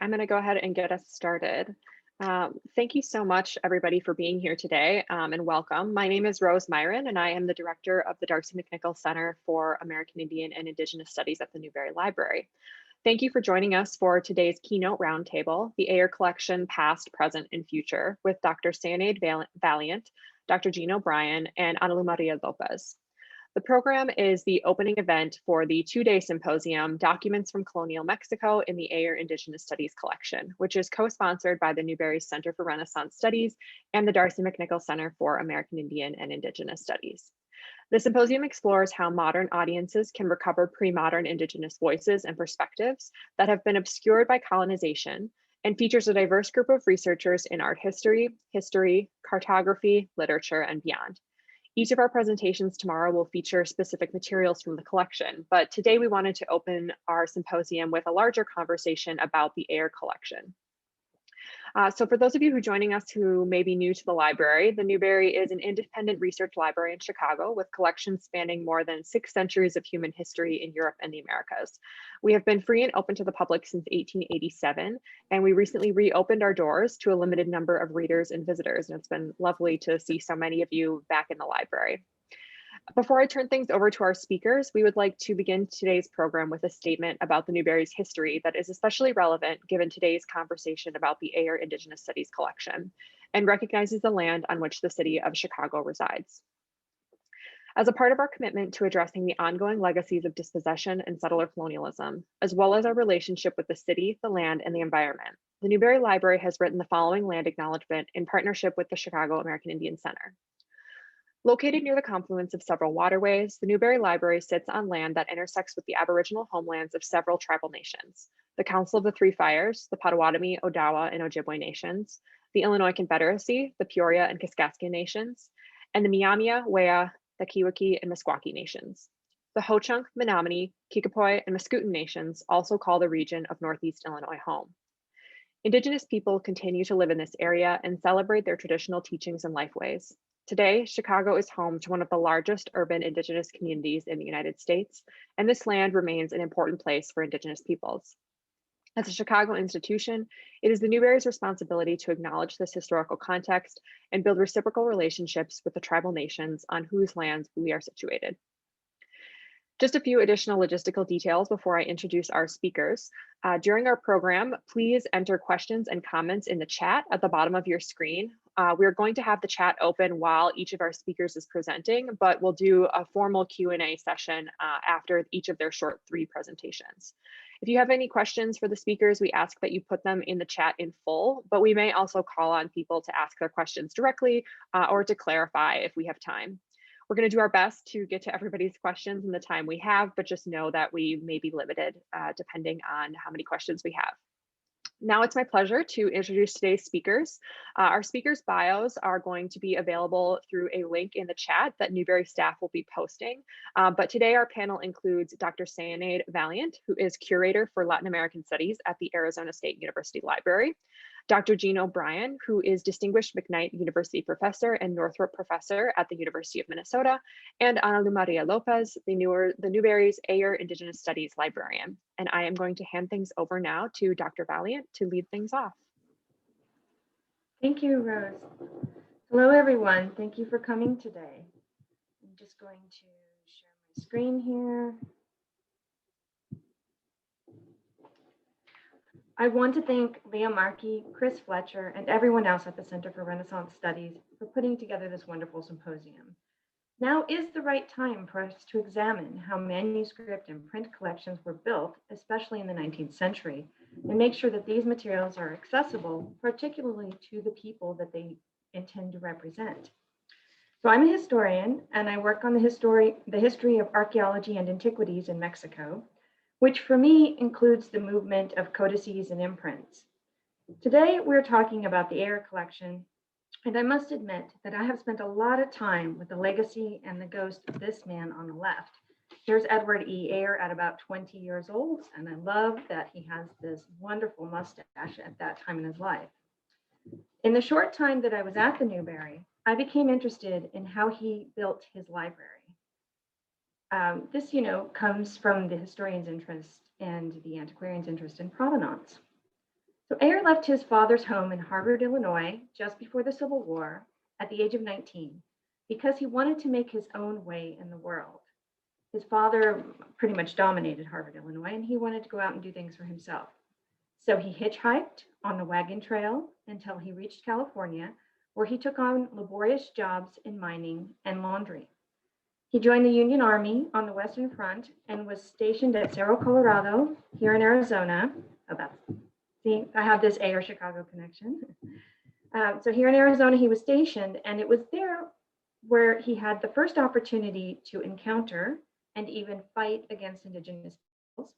I'm going to go ahead and get us started. Thank you so much, everybody, for being here today and welcome. My name is Rose Miron, and I am the director of the Darcy McNichol Center for American Indian and Indigenous Studies at the Newberry Library. Thank you for joining us for today's Keynote Roundtable, the Ayer Collection Past, Present, and Future, with Dr. Seonaid Valiant, Dr. OBrien, and Analú María Lopez. The program is the opening event for the two-day symposium, Documents from Colonial Mexico in the Ayer Indigenous Studies Collection, which is co-sponsored by the Newberry Center for Renaissance Studies and the Darcy McNichol Center for American Indian and Indigenous Studies. The symposium explores how modern audiences can recover pre-modern Indigenous voices and perspectives that have been obscured by colonization, and features a diverse group of researchers in art history, cartography, literature, and beyond. Each of our presentations tomorrow will feature specific materials from the collection, but today we wanted to open our symposium with a larger conversation about the Ayer Collection. So for those of you who are joining us who may be new to the library, the Newberry is an independent research library in Chicago with collections spanning more than 6 centuries of human history in Europe and the Americas. We have been free and open to the public since 1887, and we recently reopened our doors to a limited number of readers and visitors, and it's been lovely to see so many of you back in the library. Before I turn things over to our speakers, we would like to begin today's program with a statement about the Newberry's history that is especially relevant given today's conversation about the Ayer Indigenous Studies collection and recognizes the land on which the city of Chicago resides. As a part of our commitment to addressing the ongoing legacies of dispossession and settler colonialism, as well as our relationship with the city, the land, and the environment, the Newberry Library has written the following land acknowledgement in partnership with the Chicago American Indian Center. Located near the confluence of several waterways, the Newberry Library sits on land that intersects with the Aboriginal homelands of several tribal nations: the Council of the Three Fires, the Potawatomi, Odawa, and Ojibwe nations, the Illinois Confederacy, the Peoria and Kaskaskia nations, and the Miamia, Wea, the Kiwaki, and Meskwaki nations. The Ho-Chunk, Menominee, Kickapoo, and Mascoutin nations also call the region of Northeast Illinois home. Indigenous people continue to live in this area and celebrate their traditional teachings and lifeways. Today, Chicago is home to one of the largest urban Indigenous communities in the United States, and this land remains an important place for Indigenous peoples. As a Chicago institution, it is the Newberry's responsibility to acknowledge this historical context and build reciprocal relationships with the tribal nations on whose lands we are situated. Just a few additional logistical details before I introduce our speakers. During our program, please enter questions and comments in the chat at the bottom of your screen. We're going to have the chat open while each of our speakers is presenting, but we'll do a formal Q&A session after each of their short 3 presentations. If you have any questions for the speakers, we ask that you put them in the chat in full, but we may also call on people to ask their questions directly or to clarify if we have time. We're going to do our best to get to everybody's questions in the time we have, but just know that we may be limited depending on how many questions we have. Now it's my pleasure to introduce today's speakers. Our speakers' bios are going to be available through a link in the chat that Newberry staff will be posting. But today our panel includes Dr. Seonaid Valiant, who is Curator for Latin American Studies at the Arizona State University Library. Dr. OBrien, who is Distinguished McKnight University Professor and Northrop Professor at the University of Minnesota, and Analú María Lopez, the Newberry's Ayer Indigenous Studies Librarian. And I am going to hand things over now to Dr. Valiant to lead things off. Thank you, Rose. Hello, everyone. Thank you for coming today. I'm just going to share my screen here. I want to thank Leah Markey, Chris Fletcher, and everyone else at the Center for Renaissance Studies for putting together this wonderful symposium. Now is the right time for us to examine how manuscript and print collections were built, especially in the 19th century, and make sure that these materials are accessible, particularly to the people that they intend to represent. So I'm a historian, and I work on the history of archaeology and antiquities in Mexico, which for me includes the movement of codices and imprints. Today, we're talking about the Ayer Collection, and I must admit that I have spent a lot of time with the legacy and the ghost of this man on the left. Here's Edward E. Ayer at about 20 years old, and I love that he has this wonderful mustache at that time in his life. In the short time that I was at the Newberry, I became interested in how he built his library. This, comes from the historian's interest and the antiquarian's interest in provenance. So Ayer left his father's home in Harvard, Illinois, just before the Civil War at the age of 19, because he wanted to make his own way in the world. His father pretty much dominated Harvard, Illinois, and he wanted to go out and do things for himself. So he hitchhiked on the wagon trail until he reached California, where he took on laborious jobs in mining and laundry. He joined the Union Army on the Western Front and was stationed at Cerro Colorado here in Arizona. See, I have this Ayer Chicago connection. So here in Arizona, he was stationed, and it was there where he had the first opportunity to encounter and even fight against Indigenous peoples.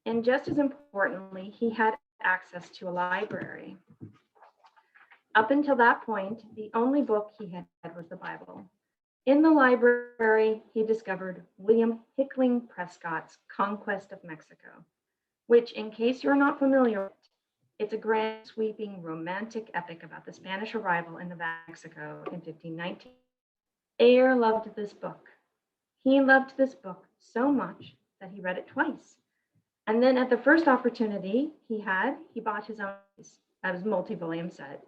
And just as importantly, he had access to a library. Up until that point, the only book he had was the Bible. In the library, he discovered William Hickling Prescott's Conquest of Mexico, which, in case you're not familiar with, it's a grand, sweeping, romantic epic about the Spanish arrival in Mexico in 1519. Ayer loved this book. He loved this book so much that he read it twice. And then at the first opportunity he bought his own, as multi-volume set.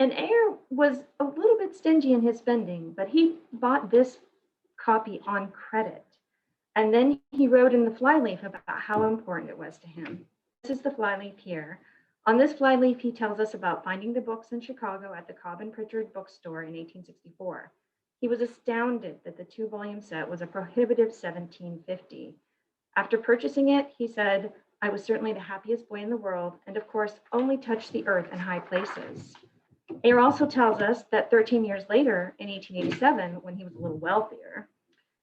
And Ayer was a little bit stingy in his spending, but he bought this copy on credit. And then he wrote in the flyleaf about how important it was to him. This is the flyleaf here. On this flyleaf, he tells us about finding the books in Chicago at the Cobb and Pritchard bookstore in 1864. He was astounded that the 2-volume set was a prohibitive $17.50. After purchasing it, he said, "I was certainly the happiest boy in the world, and of course, only touched the earth in high places." Ayer also tells us that 13 years later, in 1887, when he was a little wealthier,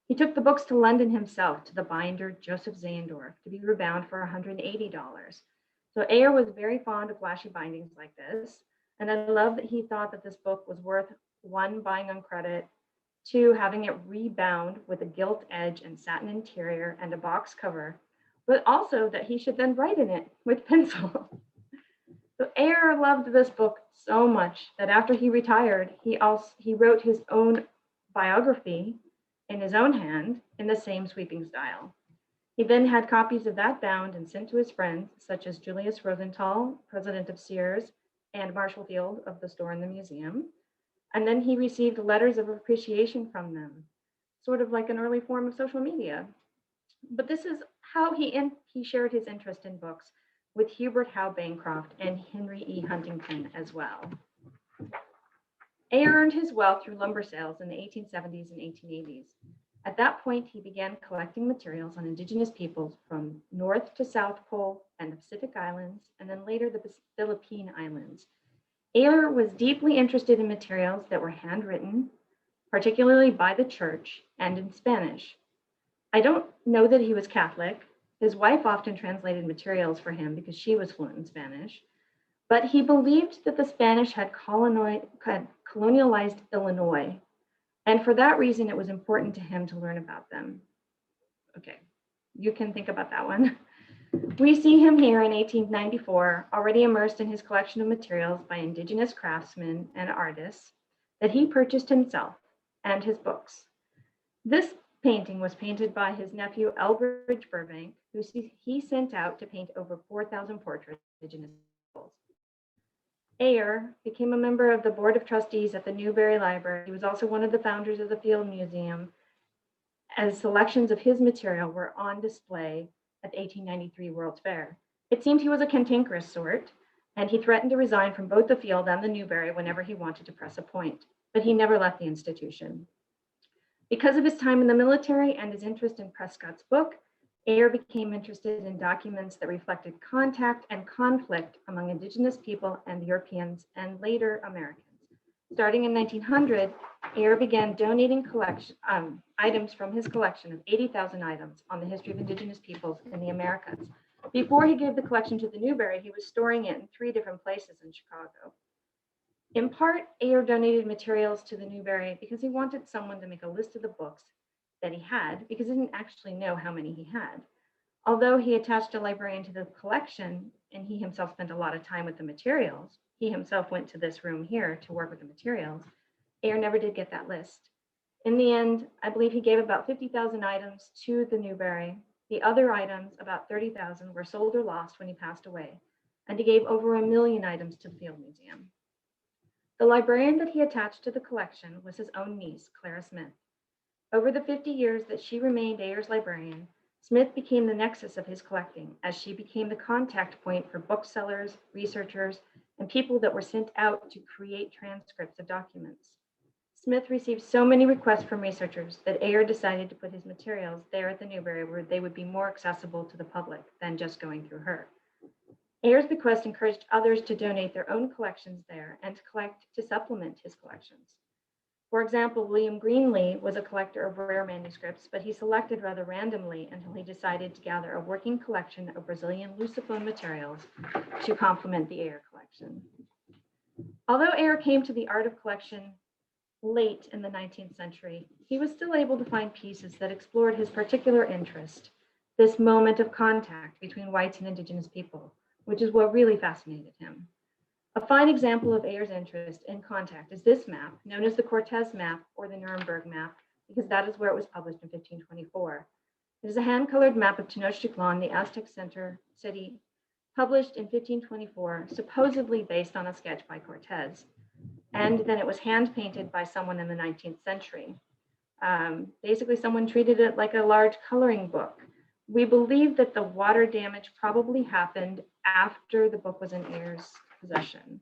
he took the books to London himself to the binder Joseph Zayendorf to be rebound for $180. So Ayer was very fond of flashy bindings like this, and I love that he thought that this book was worth, 1, buying on credit, 2, having it rebound with a gilt edge and satin interior and a box cover, but also that he should then write in it with pencil. So Ayer loved this book so much that after he retired, he wrote his own biography in his own hand in the same sweeping style. He then had copies of that bound and sent to his friends, such as Julius Rosenthal, president of Sears, and Marshall Field of the store and the museum. And then he received letters of appreciation from them, sort of like an early form of social media. But this is how he shared his interest in books with Hubert Howe Bancroft and Henry E. Huntington as well. Ayer earned his wealth through lumber sales in the 1870s and 1880s. At that point, he began collecting materials on Indigenous peoples from North to South Pole and the Pacific Islands, and then later the Philippine Islands. Ayer was deeply interested in materials that were handwritten, particularly by the church and in Spanish. I don't know that he was Catholic. His wife often translated materials for him because she was fluent in Spanish, but he believed that the Spanish had colonialized Illinois, and for that reason, it was important to him to learn about them. Okay, you can think about that one. We see him here in 1894, already immersed in his collection of materials by Indigenous craftsmen and artists that he purchased himself and his books. This painting was painted by his nephew, Elbridge Burbank, who he sent out to paint over 4,000 portraits of Indigenous peoples. Ayer became a member of the Board of Trustees at the Newberry Library. He was also one of the founders of the Field Museum, as selections of his material were on display at the 1893 World's Fair. It seemed he was a cantankerous sort, and he threatened to resign from both the Field and the Newberry whenever he wanted to press a point, but he never left the institution. Because of his time in the military and his interest in Prescott's book, Ayer became interested in documents that reflected contact and conflict among Indigenous people and Europeans and later Americans. Starting in 1900, Ayer began donating items from his collection of 80,000 items on the history of Indigenous peoples in the Americas. Before he gave the collection to the Newberry, he was storing it in 3 different places in Chicago. In part, Ayer donated materials to the Newberry because he wanted someone to make a list of the books that he had, because he didn't actually know how many he had. Although he attached a librarian to the collection and he himself spent a lot of time with the materials, he himself went to this room here to work with the materials, Ayer never did get that list. In the end, I believe he gave about 50,000 items to the Newberry. The other items, about 30,000, were sold or lost when he passed away. and he gave over 1 million items to the Field Museum. The librarian that he attached to the collection was his own niece, Clara Smith. Over the 50 years that she remained Ayer's librarian, Smith became the nexus of his collecting, as she became the contact point for booksellers, researchers, and people that were sent out to create transcripts of documents. Smith received so many requests from researchers that Ayer decided to put his materials there at the Newberry, where they would be more accessible to the public than just going through her. Ayer's bequest encouraged others to donate their own collections there and to collect to supplement his collections. For example, William Greenlee was a collector of rare manuscripts, but he selected rather randomly until he decided to gather a working collection of Brazilian Lusophone materials to complement the Ayer collection. Although Ayer came to the art of collection late in the 19th century, he was still able to find pieces that explored his particular interest, this moment of contact between whites and indigenous people, which is what really fascinated him. A fine example of Ayer's interest in contact is this map, known as the Cortez map or the Nuremberg map, because that is where it was published in 1524. It is a hand-colored map of Tenochtitlan, the Aztec city, published in 1524, supposedly based on a sketch by Cortez. And then it was hand-painted by someone in the 19th century. Basically, someone treated it like a large coloring book. We believe that the water damage probably happened after the book was in Ayer's possession.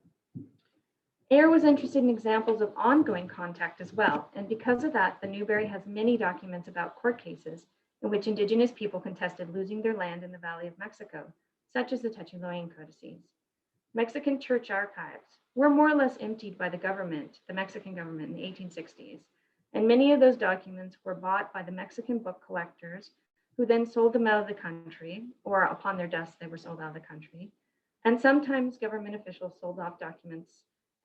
Ayer was interested in examples of ongoing contact as well, and because of that, the Newberry has many documents about court cases in which indigenous people contested losing their land in the Valley of Mexico, such as the Techiloan codices. Mexican church archives were more or less emptied by the government, the Mexican government, in the 1860s, and many of those documents were bought by the Mexican book collectors, who then sold them out of the country, or upon their deaths, they were sold out of the country. And sometimes government officials sold off documents,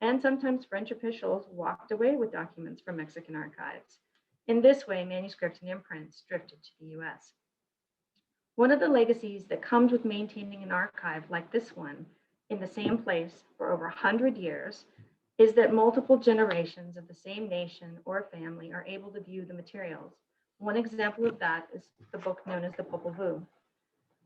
and sometimes French officials walked away with documents from Mexican archives. In this way, manuscripts and imprints drifted to the US. One of the legacies that comes with maintaining an archive like this one in the same place for over 100 years is that multiple generations of the same nation or family are able to view the materials. One example of that is the book known as the Popol Vuh.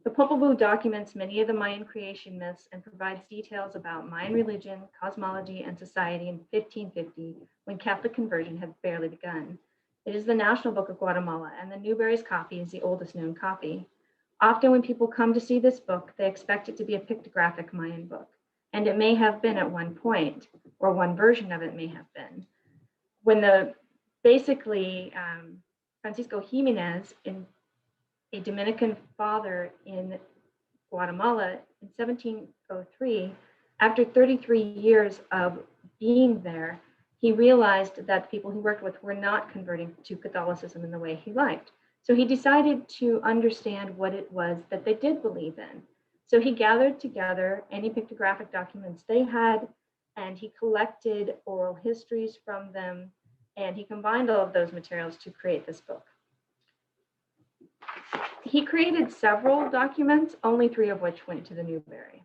The Popol Vuh documents many of the Mayan creation myths and provides details about Mayan religion, cosmology, and society in 1550, when Catholic conversion had barely begun. It is the national book of Guatemala, and the Newberry's copy is the oldest known copy. Often when people come to see this book, they expect it to be a pictographic Mayan book, and it may have been at one point, or one version of it may have been. When Francisco Jimenez, a Dominican father in Guatemala in 1703, after 33 years of being there, he realized that the people he worked with were not converting to Catholicism in the way he liked. So he decided to understand what it was that they did believe in. So he gathered together any pictographic documents they had, and he collected oral histories from them, and he combined all of those materials to create this book. He created several documents, only 3 of which went to the Newberry.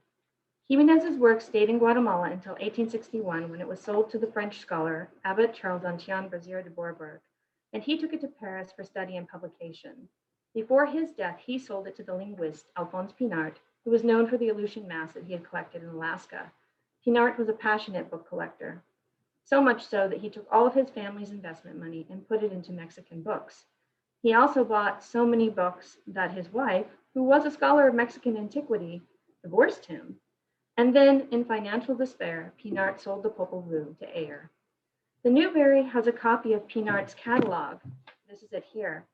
Jimenez's work stayed in Guatemala until 1861, when it was sold to the French scholar, Abbot Charles Antoine Brazier de Bourbourg, and he took it to Paris for study and publication. Before his death, he sold it to the linguist Alphonse Pinart, who was known for the Aleutian Mass that he had collected in Alaska. Pinart was a passionate book collector, so much so that he took all of his family's investment money and put it into Mexican books. He also bought so many books that his wife, who was a scholar of Mexican antiquity, divorced him. And then, in financial despair, Pinart sold the Popol Vuh to Ayer. The Newberry has a copy of Pinart's catalog. This is it here.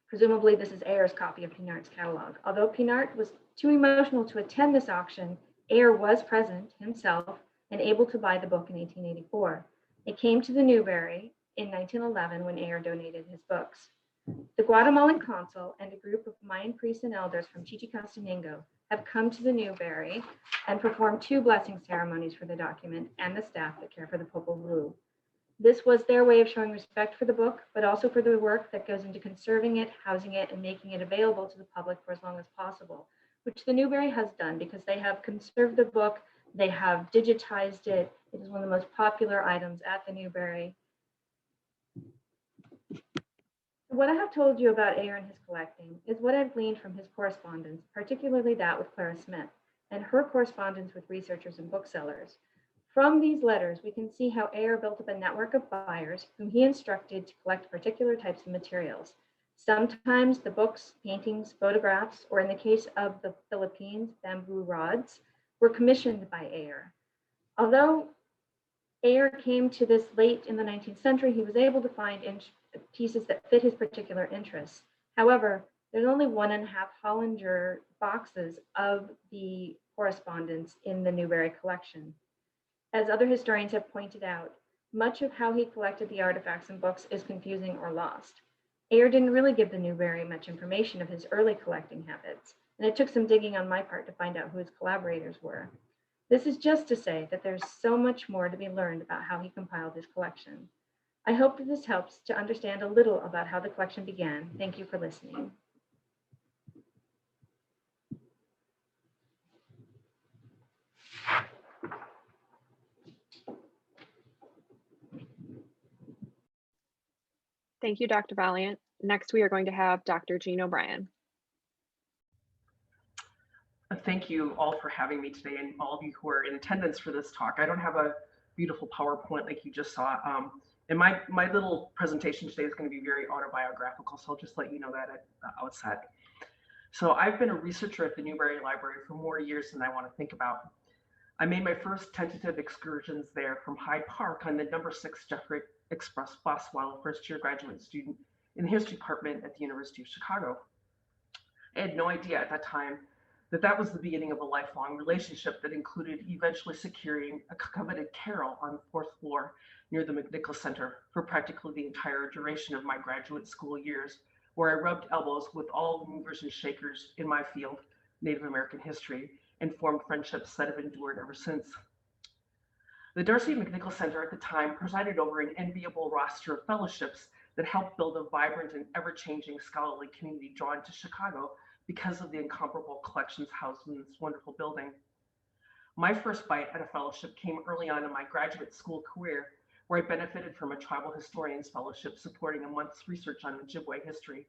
Presumably, this is Ayer's copy of Pinart's catalog. Although Pinart was too emotional to attend this auction, Ayer was present himself and able to buy the book in 1884. It came to the Newberry in 1911 when Ayer donated his books. The Guatemalan consul and a group of Mayan priests and elders from Chichicastenango have come to the Newberry and performed 2 blessing ceremonies for the document and the staff that care for the Popol Vuh. This was their way of showing respect for the book, but also for the work that goes into conserving it, housing it, and making it available to the public for as long as possible, which the Newberry has done because they have conserved the book, they have digitized it. It is one of the most popular items at the Newberry. What I have told you about Ayer and his collecting is what I've gleaned from his correspondence, particularly that with Clara Smith, and her correspondence with researchers and booksellers. From these letters, we can see how Ayer built up a network of buyers whom he instructed to collect particular types of materials. Sometimes the books, paintings, photographs, or in the case of the Philippines, bamboo rods, were commissioned by Ayer. Although Ayer came to this late in the 19th century, he was able to find pieces that fit his particular interests. However, there's only 1.5 Hollinger boxes of the correspondence in the Newberry collection. As other historians have pointed out, much of how he collected the artifacts and books is confusing or lost. Ayer didn't really give the Newberry much information of his early collecting habits, and it took some digging on my part to find out who his collaborators were. This is just to say that there's so much more to be learned about how he compiled his collection. I hope that this helps to understand a little about how the collection began. Thank you for listening. Thank you, Dr. Valiant. Next, we are going to have Dr. Jean OBrien. Thank you all for having me today and all of you who are in attendance for this talk. I don't have a beautiful PowerPoint like you just saw. And my little presentation today is going to be very autobiographical, so I'll just let you know that at the outset. So I've been a researcher at the Newberry Library for more years than I want to think about. I made my first tentative excursions there from Hyde Park on the number 6 Jeffrey Express bus while a first-year graduate student in the history department at the University of Chicago. I had no idea at that time that that was the beginning of a lifelong relationship that included eventually securing a coveted carrel on the 4th floor near the McNichol Center for practically the entire duration of my graduate school years, where I rubbed elbows with all the movers and shakers in my field, Native American history, and formed friendships that have endured ever since. The Darcy McNichol Center at the time presided over an enviable roster of fellowships that helped build a vibrant and ever-changing scholarly community drawn to Chicago because of the incomparable collections housed in this wonderful building. My first bite at a fellowship came early on in my graduate school career, where I benefited from a tribal historian's fellowship supporting a month's research on Ojibwe history.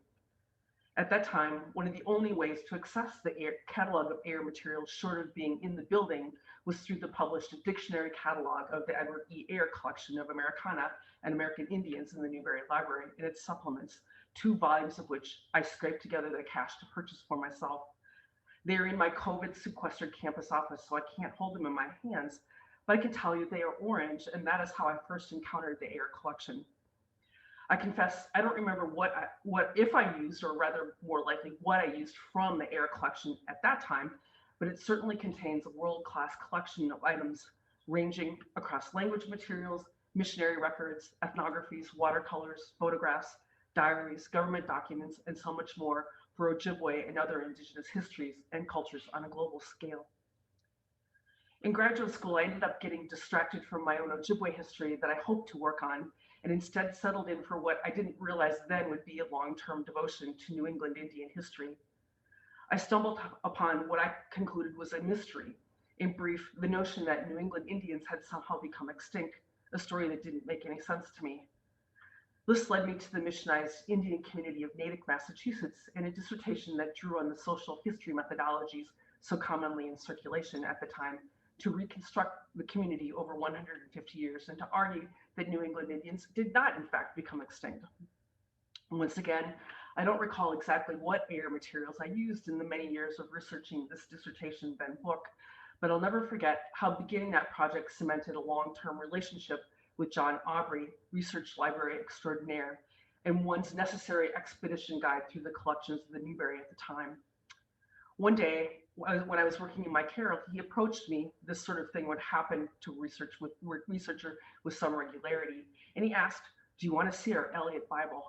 At that time, one of the only ways to access the catalog of Ayer materials short of being in the building was through the published dictionary catalog of the Edward E. Ayer Collection of Americana and American Indians in the Newberry Library and its supplements, 2 volumes of which I scraped together the cash to purchase for myself. They're in my COVID sequestered campus office, so I can't hold them in my hands, but I can tell you they are orange, and that is how I first encountered the Ayer Collection. I confess, I don't remember what if I used, or rather more likely what I used from the Ayer Collection at that time, but it certainly contains a world-class collection of items ranging across language materials, missionary records, ethnographies, watercolors, photographs, diaries, government documents, and so much more for Ojibwe and other Indigenous histories and cultures on a global scale. In graduate school, I ended up getting distracted from my own Ojibwe history that I hoped to work on, and instead settled in for what I didn't realize then would be a long-term devotion to New England Indian history. I stumbled upon what I concluded was a mystery. In brief, the notion that New England Indians had somehow become extinct, a story that didn't make any sense to me. This led me to the missionized Indian community of Natick, Massachusetts, and a dissertation that drew on the social history methodologies so commonly in circulation at the time to reconstruct the community over 150 years and to argue that New England Indians did not, in fact, become extinct. Once again, I don't recall exactly what Ayer materials I used in the many years of researching this dissertation then book, but I'll never forget how beginning that project cemented a long-term relationship with John Aubrey, research library extraordinaire, and one's necessary expedition guide through the collections of the Newberry at the time. One day, when I was working in my carrel, he approached me. This sort of thing would happen to researcher with some regularity, and he asked, "Do you want to see our Eliot Bible?"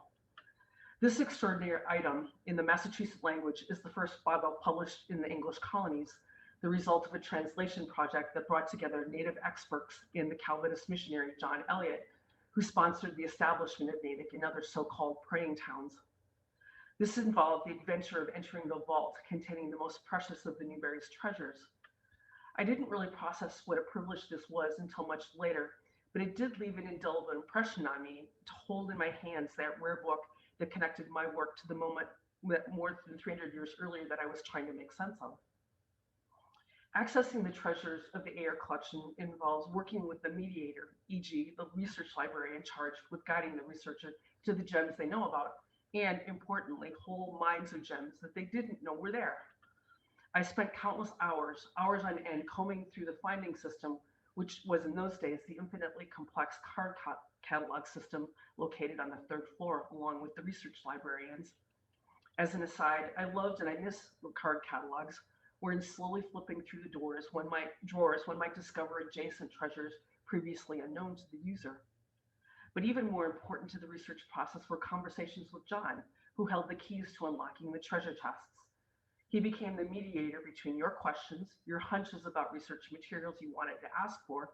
This extraordinary item in the Massachusetts language is the first Bible published in the English colonies, the result of a translation project that brought together native experts in the Calvinist missionary John Eliot, who sponsored the establishment of Natick and other so-called praying towns. This involved the adventure of entering the vault containing the most precious of the Newberry's treasures. I didn't really process what a privilege this was until much later, but it did leave an indelible impression on me to hold in my hands that rare book that connected my work to the moment that more than 300 years earlier that I was trying to make sense of. Accessing the treasures of the Ayer collection involves working with the mediator, e.g. the research librarian charged with guiding the researcher to the gems they know about, and importantly, whole mines of gems that they didn't know were there. I spent countless hours on end combing through the finding system, which was in those days the infinitely complex card catalog system located on the 3rd floor along with the research librarians. As an aside, I loved and I miss the card catalogs, wherein slowly flipping through the drawers, one might discover adjacent treasures previously unknown to the user. But even more important to the research process were conversations with John, who held the keys to unlocking the treasure chests. He became the mediator between your questions, your hunches about research materials you wanted to ask for,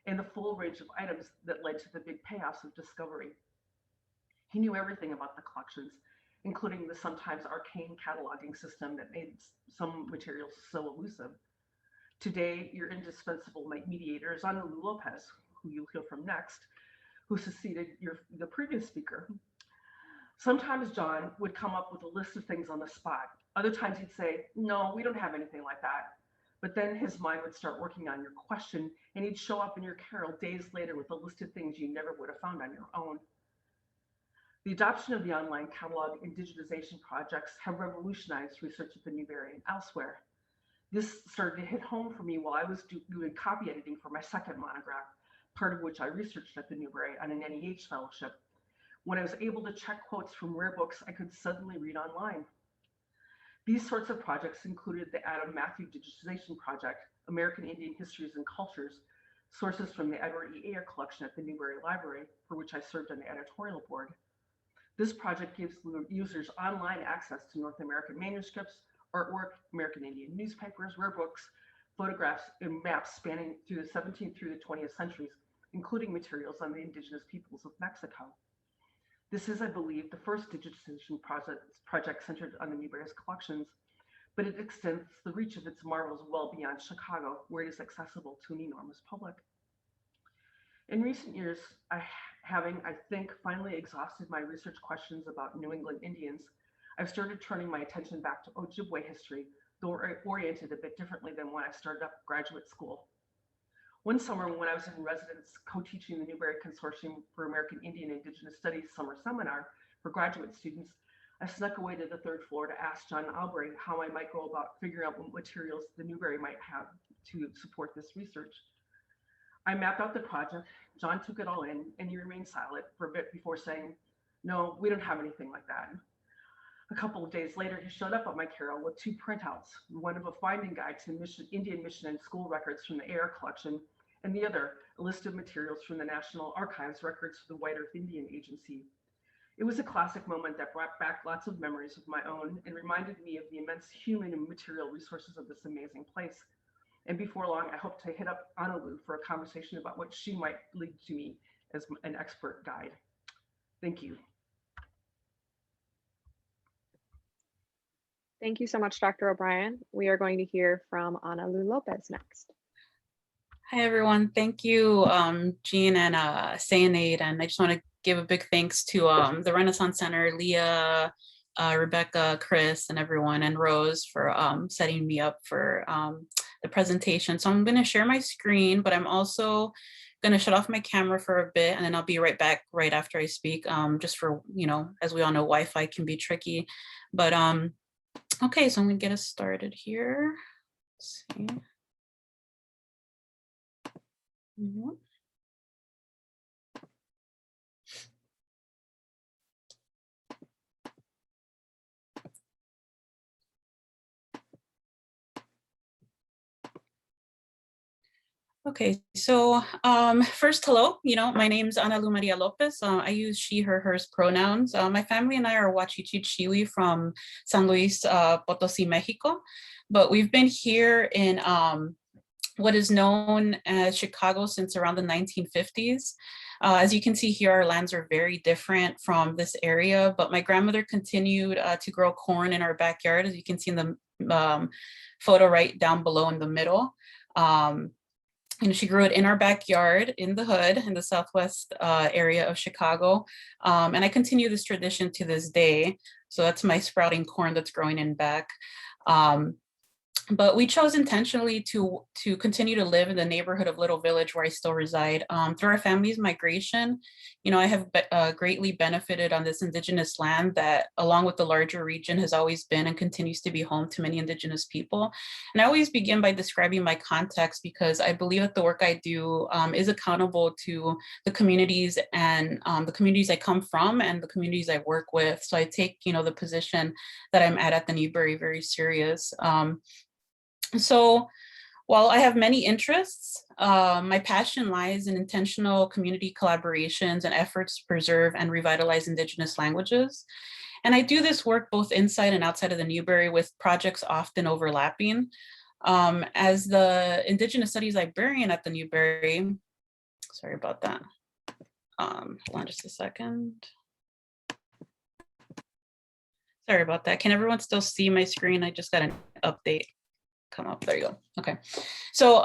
and the full range of items that led to the big payoffs of discovery. He knew everything about the collections, including the sometimes arcane cataloging system that made some materials so elusive. Today, your indispensable mediator is Analú Lopez, who you'll hear from next, who succeeded the previous speaker. Sometimes John would come up with a list of things on the spot. Other times he'd say, no, we don't have anything like that. But then his mind would start working on your question, and he'd show up in your carrel days later with a list of things you never would have found on your own. The adoption of the online catalog indigenization projects have revolutionized research at the Newberry and elsewhere. This started to hit home for me while I was doing copy editing for my second monograph, part of which I researched at the Newberry on an NEH fellowship, when I was able to check quotes from rare books I could suddenly read online. These sorts of projects included the Adam Matthew Digitization Project, American Indian Histories and Cultures, sources from the Edward E. Ayer Collection at the Newberry Library, for which I served on the editorial board. This project gives users online access to North American manuscripts, artwork, American Indian newspapers, rare books, photographs, and maps spanning through the 17th through the 20th centuries, including materials on the indigenous peoples of Mexico. This is, I believe, the first digitization project centered on the Newberry's collections, but it extends the reach of its marvels well beyond Chicago, where it is accessible to an enormous public. In recent years, having, I think, finally exhausted my research questions about New England Indians, I've started turning my attention back to Ojibwe history, though oriented a bit differently than when I started up graduate school. One summer when I was in residence co-teaching the Newberry Consortium for American Indian Indigenous Studies summer seminar for graduate students, I snuck away to the 3rd floor to ask John OBrien how I might go about figuring out what materials the Newberry might have to support this research. I mapped out the project, John took it all in, and he remained silent for a bit before saying, no, we don't have anything like that. A couple of days later, he showed up at my carrel with 2 printouts, one of a finding guide to Indian mission and school records from the Ayer Collection, and the other, a list of materials from the National Archives records for the White Earth Indian Agency. It was a classic moment that brought back lots of memories of my own and reminded me of the immense human and material resources of this amazing place. And before long, I hope to hit up Analú for a conversation about what she might lead to me as an expert guide. Thank you. Thank you so much, Dr. O'Brien. We are going to hear from Analú Lopez next. Hi, everyone. Thank you, Jean and Seonaid. And I just want to give a big thanks to the Renaissance Center, Leah, Rebecca, Chris, and everyone, and Rose for setting me up for the presentation. So I'm going to share my screen, but I'm also going to shut off my camera for a bit, and then I'll be right back right after I speak, just for, as we all know, Wi-Fi can be tricky. But okay, so I'm going to get us started here. Let's see. Okay, so first, hello, my name's Analú María Lopez. I use she, her, hers pronouns. My family and I are Huachichi Chiwi from San Luis Potosí, Mexico, but we've been here in what is known as Chicago since around the 1950s. As you can see here, our lands are very different from this area, but my grandmother continued to grow corn in our backyard, as you can see in the photo right down below in the middle. she grew it in our backyard in the hood in the southwest area of Chicago. And I continue this tradition to this day. So that's my sprouting corn that's growing in back. But we chose intentionally to continue to live in the neighborhood of Little Village where I still reside. Through our family's migration, I have greatly benefited on this Indigenous land that, along with the larger region, has always been and continues to be home to many Indigenous people. And I always begin by describing my context because I believe that the work I do is accountable to the communities and the communities I come from and the communities I work with. So I take, the position that I'm at the Newberry very serious. So while I have many interests, my passion lies in intentional community collaborations and efforts to preserve and revitalize Indigenous languages. And I do this work both inside and outside of the Newberry with projects often overlapping. As the Indigenous Studies librarian at the Newberry, sorry about that. Hold on just a second. Sorry about that. Can everyone still see my screen? I just got an update. Come up, there you go. Okay, so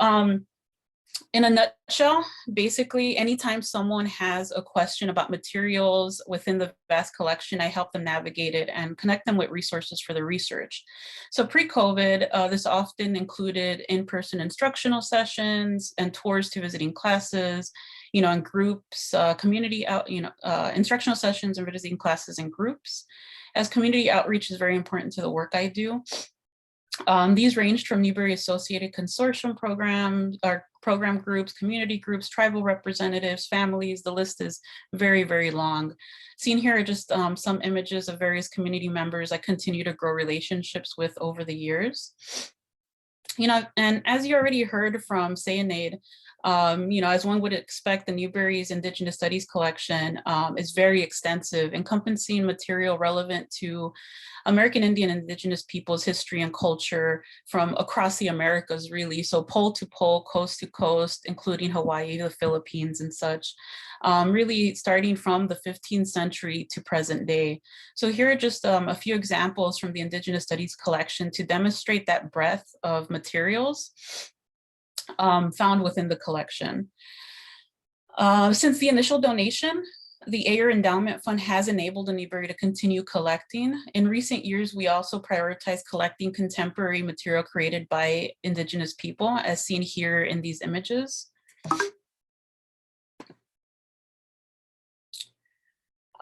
in a nutshell, basically anytime someone has a question about materials within the vast collection, I help them navigate it and connect them with resources for their research. So pre-COVID, this often included in-person instructional sessions and tours to visiting classes, in groups, community out, instructional sessions and visiting classes in groups, as community outreach is very important to the work I do. These ranged from Newberry Associated Consortium programs, or program groups, community groups, tribal representatives, families. The list is very, very long. Seen here are just some images of various community members I continue to grow relationships with over the years. And as you already heard from Seonaid, as one would expect, the Newberry's Indigenous Studies collection is very extensive, encompassing material relevant to American Indian and Indigenous peoples' history and culture from across the Americas, really. So pole to pole, coast to coast, including Hawaii, the Philippines and such, really starting from the 15th century to present day. So here are just a few examples from the Indigenous Studies collection to demonstrate that breadth of materials found within the collection. Since the initial donation, the Ayer Endowment Fund has enabled the Newberry to continue collecting. In recent years, we also prioritize collecting contemporary material created by Indigenous people, as seen here in these images.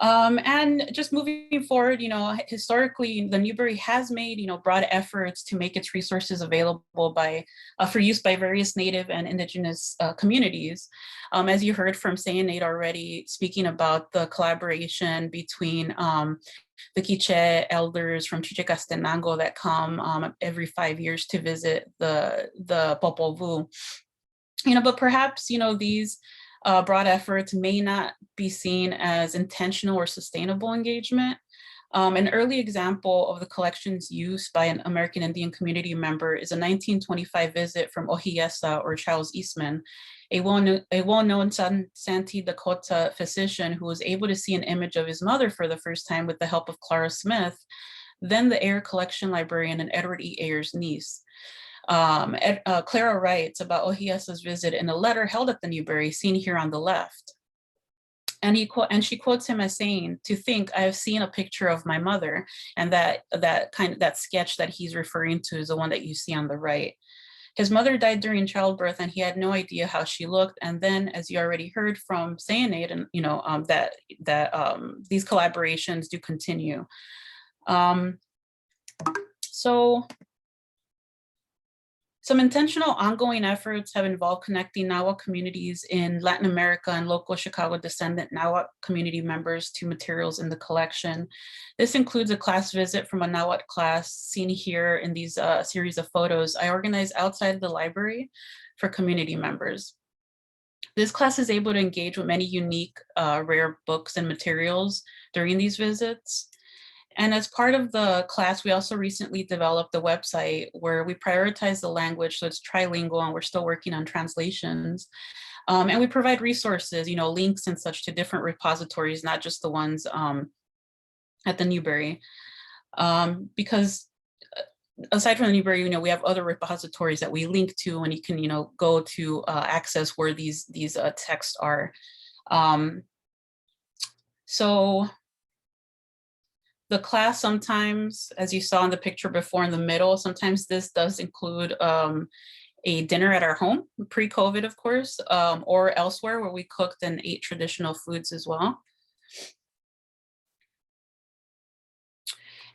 And just moving forward, historically, the Newberry has made, broad efforts to make its resources available for use by various Native and Indigenous communities. As you heard from Seonaid already, speaking about the collaboration between the Quiche elders from Chichicastenango that come every 5 years to visit the Popol Vuh. But perhaps, these broad efforts may not be seen as intentional or sustainable engagement. An early example of the collection's use by an American Indian community member is a 1925 visit from Ohiesa, or Charles Eastman, a well-known Santee Dakota physician who was able to see an image of his mother for the first time with the help of Clara Smith, then the Ayer Collection librarian and Edward E. Ayer's niece. Clara writes about Ohiesa's visit in a letter held at the Newberry, seen here on the left. And she quotes him as saying, "To think I have seen a picture of my mother," and that sketch that he's referring to is the one that you see on the right. His mother died during childbirth, and he had no idea how she looked. And then, as you already heard from Seonaid, and these collaborations do continue. So some intentional ongoing efforts have involved connecting Nahuatl communities in Latin America and local Chicago descendant Nahuatl community members to materials in the collection. This includes a class visit from a Nahuatl class seen here in these series of photos I organized outside of the library for community members. This class is able to engage with many unique, rare books and materials during these visits. And as part of the class, we also recently developed a website where we prioritize the language, so it's trilingual, and we're still working on translations. And we provide resources, links and such to different repositories, not just the ones at the Newberry. Because aside from the Newberry, we have other repositories that we link to, and you can, go to access where these texts are. So the class sometimes, as you saw in the picture before in the middle, sometimes this does include a dinner at our home, pre-COVID, of course, or elsewhere where we cooked and ate traditional foods as well.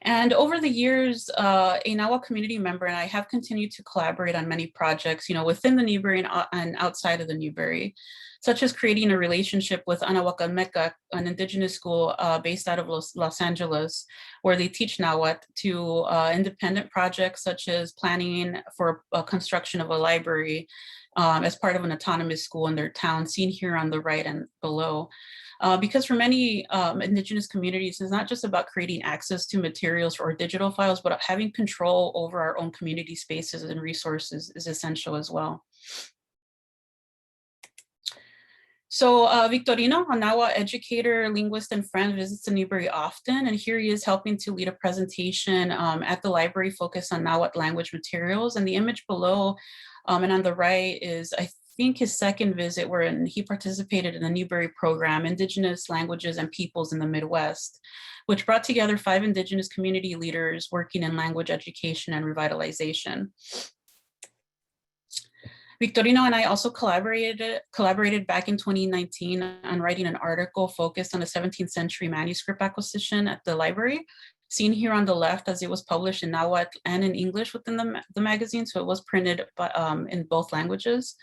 And over the years, a Nawa community member and I have continued to collaborate on many projects, within the Newberry and outside of the Newberry, such as creating a relationship with Anahuac Mecca, an indigenous school based out of Los Angeles, where they teach Nahuatl, to independent projects such as planning for a construction of a library as part of an autonomous school in their town, seen here on the right and below. Because for many indigenous communities, it's not just about creating access to materials or digital files, but having control over our own community spaces and resources is essential as well. So Victorino, a Nawa educator, linguist, and friend, visits the Newberry often, and here he is helping to lead a presentation at the library focused on Nahuatl language materials. And the image below and on the right is, I think, his second visit, wherein he participated in the Newberry program, Indigenous Languages and Peoples in the Midwest, which brought together 5 Indigenous community leaders working in language education and revitalization. Victorino and I also collaborated back in 2019 on writing an article focused on the 17th century manuscript acquisition at the library, seen here on the left, as it was published in Nahuatl and in English within the magazine, so it was printed in both languages.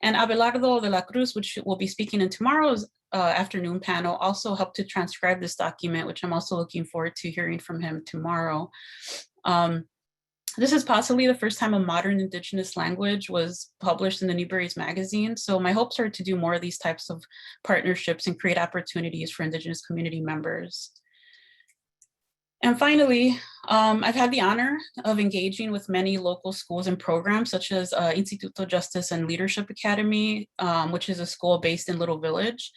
And Abelardo de la Cruz, which will be speaking in tomorrow's afternoon panel, also helped to transcribe this document, which I'm also looking forward to hearing from him tomorrow. This is possibly the first time a modern Indigenous language was published in the Newberry's magazine. So my hopes are to do more of these types of partnerships and create opportunities for Indigenous community members. And finally, I've had the honor of engaging with many local schools and programs, such as Instituto Justice and Leadership Academy, which is a school based in Little Village,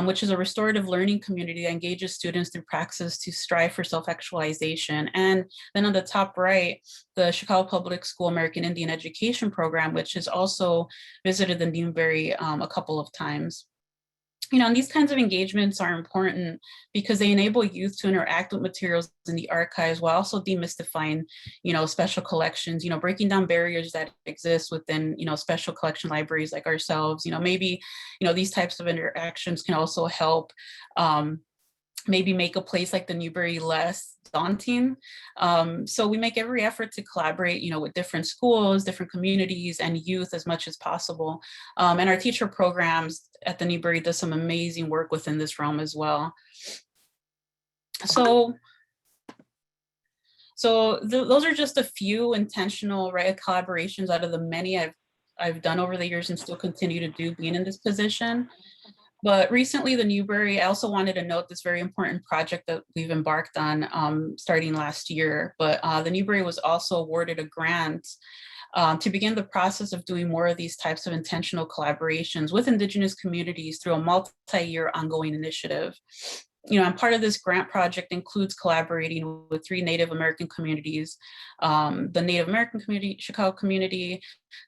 which is a restorative learning community that engages students through praxis to strive for self-actualization. And then on the top right, the Chicago Public School American Indian Education Program, which has also visited the Newberry a couple of times. And these kinds of engagements are important because they enable youth to interact with materials in the archives while also demystifying, special collections, breaking down barriers that exist within, special collection libraries like ourselves. Maybe, these types of interactions can also help maybe make a place like the Newberry less daunting. So we make every effort to collaborate, with different schools, different communities, and youth as much as possible. And our teacher programs at the Newberry does some amazing work within this realm as well. So those are just a few intentional, collaborations out of the many I've done over the years and still continue to do, being in this position. But recently, the Newberry, I also wanted to note this very important project that we've embarked on starting last year. But the Newberry was also awarded a grant to begin the process of doing more of these types of intentional collaborations with Indigenous communities through a multi-year ongoing initiative. And part of this grant project includes collaborating with 3 Native American communities, the Native American community, Chicago community,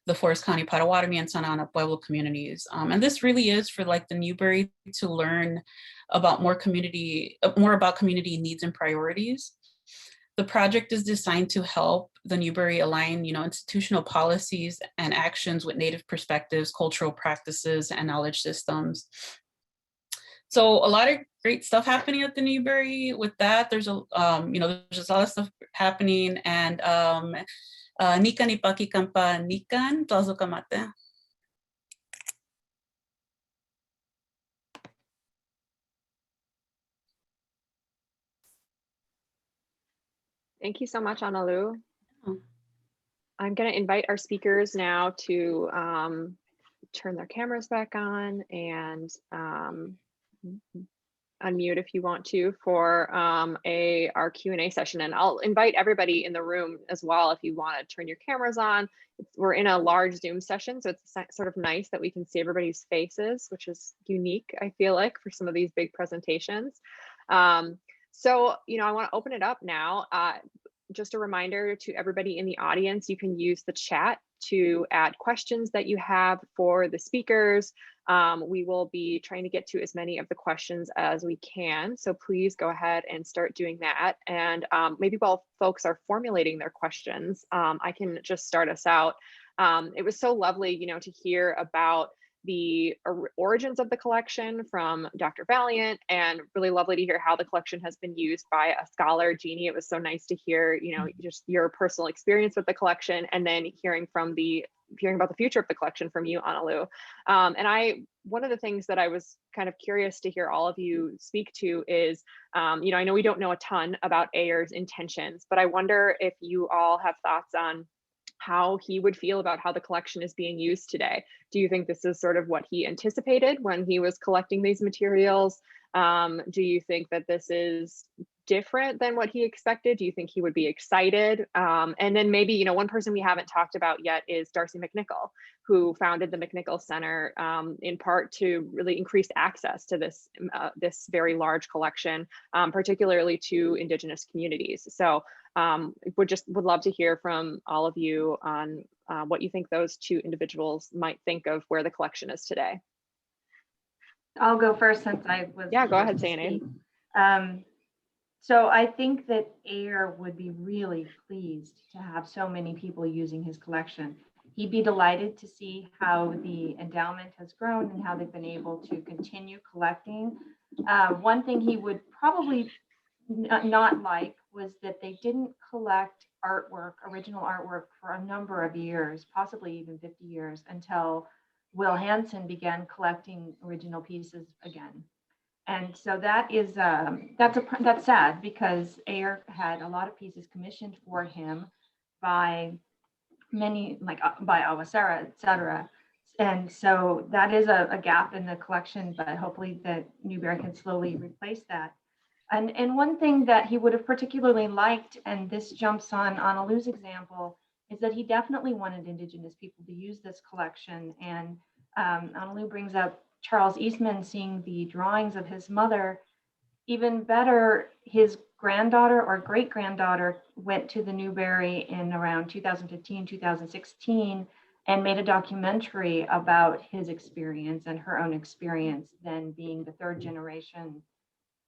the Forest County Potawatomi and Santa Ana Pueblo communities. And this really is for the Newberry to learn about more about community needs and priorities. The project is designed to help the Newberry align, institutional policies and actions with Native perspectives, cultural practices, and knowledge systems. So a lot of great stuff happening at the Newberry. With that, there's a there's a lot of stuff happening, and Nika ni paki kampa nikan tlazokamate. Thank you so much, Analú. Oh. I'm going to invite our speakers now to turn their cameras back on and unmute if you want to for our Q&A session. And I'll invite everybody in the room as well if you want to turn your cameras on. We're in a large Zoom session, so it's sort of nice that we can see everybody's faces, which is unique, I feel like, for some of these big presentations. So, I want to open it up now. just a reminder to everybody in the audience, you can use the chat to add questions that you have for the speakers. We will be trying to get to as many of the questions as we can. So please go ahead and start doing that. And maybe while folks are formulating their questions, I can just start us out. It was so lovely, to hear about the origins of the collection from Dr. Valiant, and really lovely to hear how the collection has been used by a scholar. Jeannie, it was so nice to hear, just your personal experience with the collection, and then hearing about the future of the collection from you, Analú. And one of the things that I was kind of curious to hear all of you speak to is, I know we don't know a ton about Ayer's intentions, but I wonder if you all have thoughts on how he would feel about how the collection is being used today. Do you think this is sort of what he anticipated when he was collecting these materials? Do you think that this is different than what he expected? Do you think he would be excited? And then maybe, one person we haven't talked about yet is Darcy McNichol, who founded the McNichol Center in part to really increase access to this very large collection, particularly to Indigenous communities. So would love to hear from all of you on what you think those two individuals might think of where the collection is today. I'll go first since I was. Yeah, go ahead, Seonaid. So I think that Ayer would be really pleased to have so many people using his collection. He'd be delighted to see how the endowment has grown and how they've been able to continue collecting. One thing he would probably not like was that they didn't collect original artwork for a number of years, possibly even 50 years, until Will Hansen began collecting original pieces again. And so that is that's sad, because Ayer had a lot of pieces commissioned for him by many, by Awasera, etc. And so that is a gap in the collection, but hopefully that Newberry can slowly replace that. And one thing that he would have particularly liked, and this jumps on Analú's example, is that he definitely wanted Indigenous people to use this collection. And Analú brings up Charles Eastman seeing the drawings of his mother. Even better, his granddaughter or great-granddaughter went to the Newberry in around 2015, 2016, and made a documentary about his experience and her own experience, then being the third generation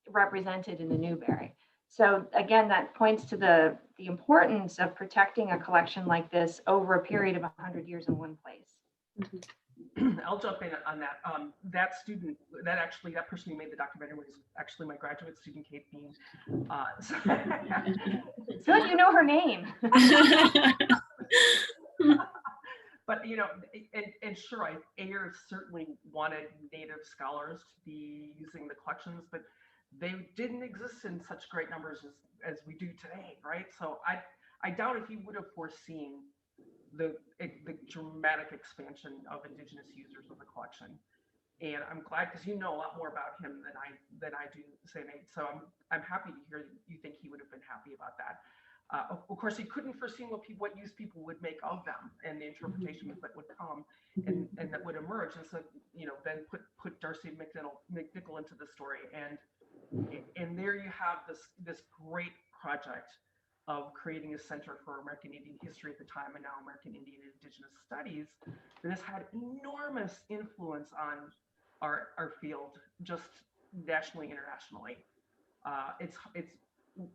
represented in the Newberry. So again, that points to the importance of protecting a collection like this over a period of 100 years in one place. I'll jump in on that. That person who made the documentary was actually my graduate student, Kate Bean. So you know her name. But and sure, Ayer certainly wanted Native scholars to be using the collections, but they didn't exist in such great numbers as we do today, right? So I doubt if he would have foreseen the dramatic expansion of Indigenous users of the collection. And I'm glad, because you know a lot more about him than I do, Seonaid. So I'm happy to hear that you think he would have been happy about that. Of course, he couldn't foresee what use people would make of them and the interpretations that would come and that would emerge. And so, then put Darcy McNichol into the story, and there you have this great project of creating a Center for American Indian History at the time, and now American Indian and Indigenous Studies, that has had enormous influence on our field, just nationally, internationally.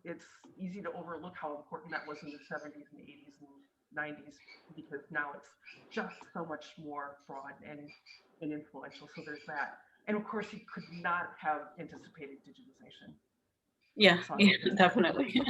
It's easy to overlook how important that was in the 70s and 80s and 90s, because now it's just so much more broad and influential. So there's that. And of course, he could not have anticipated digitization. Yeah, definitely.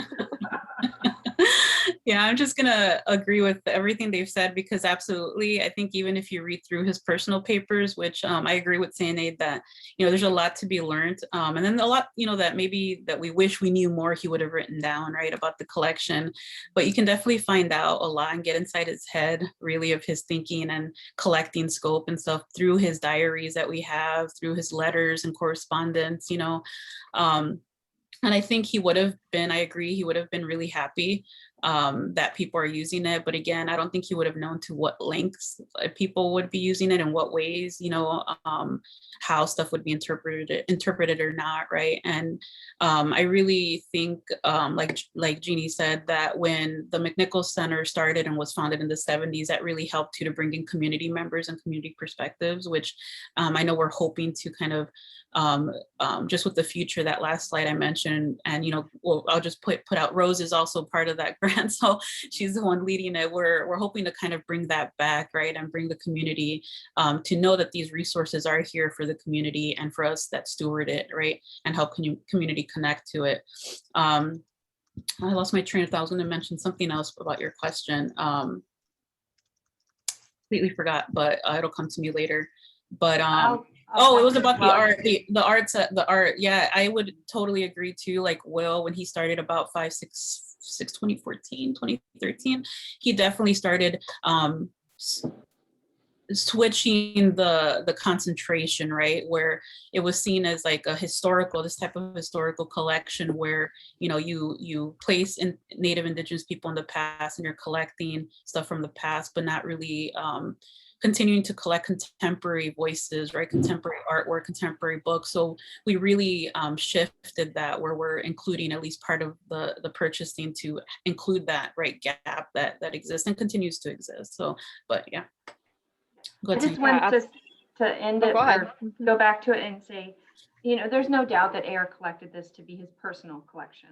Yeah, I'm just gonna agree with everything they've said, because absolutely, I think even if you read through his personal papers, which I agree with Seonaid that, there's a lot to be learned. And then a lot, that maybe that we wish we knew more he would have written down, right, about the collection. But you can definitely find out a lot and get inside his head, really, of his thinking and collecting scope and stuff through his diaries that we have, through his letters and correspondence, And I think he would have been, I agree, he would have been really happy that people are using it. But again, I don't think he would have known to what lengths people would be using it and what ways, how stuff would be interpreted or not, right? And I really think, like Jeannie said, that when the McNichol Center started and was founded in the 70s, that really helped to bring in community members and community perspectives, which I know we're hoping to kind of just with the future, that last slide I mentioned, and I'll just put out Rose is also part of that grant, so she's the one leading it. We're hoping to kind of bring that back, right, and bring the community to know that these resources are here for the community and for us that steward it, right, and help community connect to it. I lost my train of thought. I was going to mention something else about your question. Completely forgot, but it'll come to me later. But it was about the art, the art. Yeah, I would totally agree too. Like Will, when he started about 2014, 2013, he definitely started switching the concentration, right, where it was seen as like this type of historical collection where you place in Native Indigenous people in the past and you're collecting stuff from the past, but not really continuing to collect contemporary voices, right, contemporary artwork, contemporary books. So we really shifted that, where we're including at least part of the purchasing to include that, right, gap that exists and continues to exist. So, but yeah. I just want to end it or go back to it and say, there's no doubt that Ayer collected this to be his personal collection.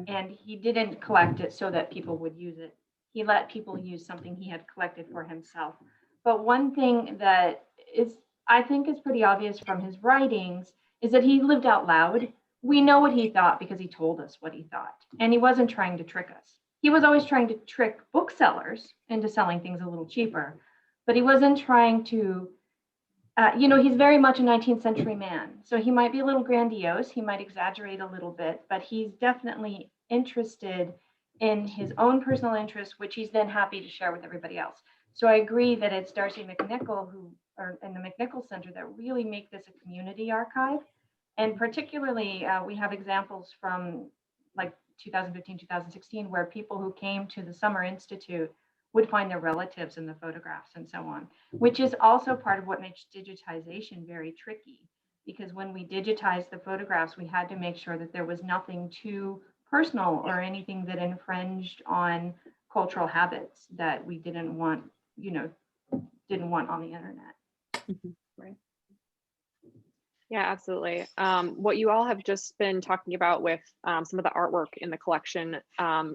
And he didn't collect it so that people would use it. He let people use something he had collected for himself. But one thing that I think is pretty obvious from his writings is that he lived out loud. We know what he thought because he told us what he thought. And he wasn't trying to trick us. He was always trying to trick booksellers into selling things a little cheaper. But he wasn't trying to, he's very much a 19th century man. So he might be a little grandiose, he might exaggerate a little bit, but he's definitely interested in his own personal interests, which he's then happy to share with everybody else. So I agree that it's Darcy McNichol and the McNichol Center that really make this a community archive. And particularly, we have examples from like 2015, 2016, where people who came to the Summer Institute would find their relatives in the photographs and so on, which is also part of what makes digitization very tricky. Because when we digitized the photographs, we had to make sure that there was nothing too personal or anything that infringed on cultural habits that we didn't want on the internet. Right. Yeah, absolutely. What you all have just been talking about with some of the artwork in the collection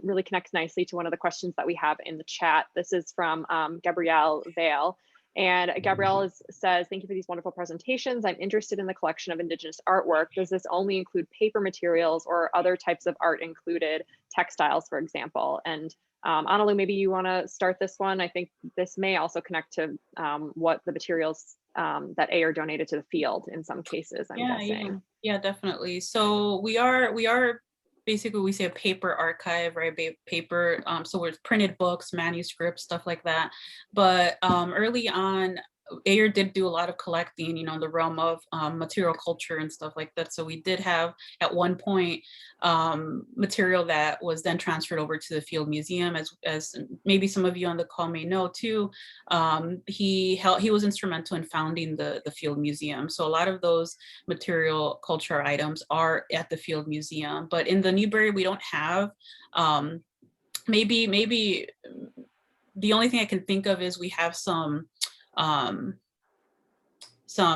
really connects nicely to one of the questions that we have in the chat. This is from Gabrielle Vale. And Gabrielle says, thank you for these wonderful presentations. I'm interested in the collection of Indigenous artwork. Does this only include paper materials or other types of art included, textiles, for example? And Analú, maybe you want to start this one. I think this may also connect to what the materials that Ayer donated to the field in some cases, I'm guessing. Yeah, definitely. So we are basically, we say a paper archive, right? Paper, so we're printed books, manuscripts, stuff like that. But early on, Ayer did do a lot of collecting, in the realm of material culture and stuff like that. So we did have at one point material that was then transferred over to the Field Museum, as maybe some of you on the call may know too. He was instrumental in founding the Field Museum. So a lot of those material culture items are at the Field Museum, but in the Newberry we don't have. Maybe the only thing I can think of is we have some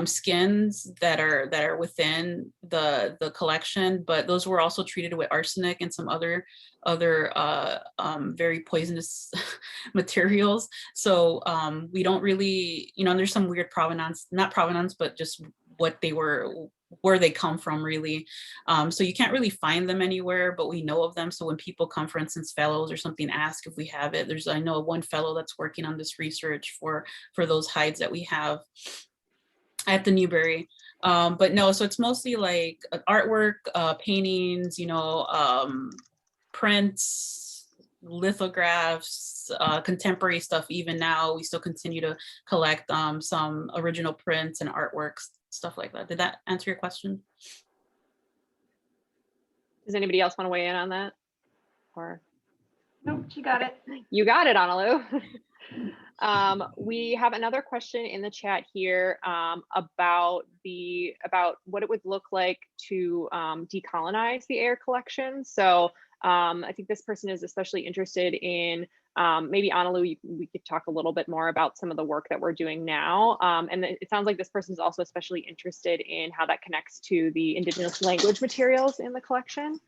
skins that are within the collection, but those were also treated with arsenic and some other very poisonous materials. So we don't really, there's some weird not provenance, but just where they come from, really. So you can't really find them anywhere, but we know of them. So when people come, for instance, fellows or something, ask if we have it. I know one fellow that's working on this research for those hides that we have at the Newberry. But no, so it's mostly like artwork, paintings, prints, lithographs, contemporary stuff. Even now, we still continue to collect some original prints and artworks, stuff like that. Did that answer your question? Does anybody else want to weigh in on that? Or Nope, she got it. You got it, Analú. We have another question in the chat here about what it would look like to decolonize the Ayer collection. So I think this person is especially interested in maybe Analú, we could talk a little bit more about some of the work that we're doing now. And it sounds like this person is also especially interested in how that connects to the Indigenous language materials in the collection.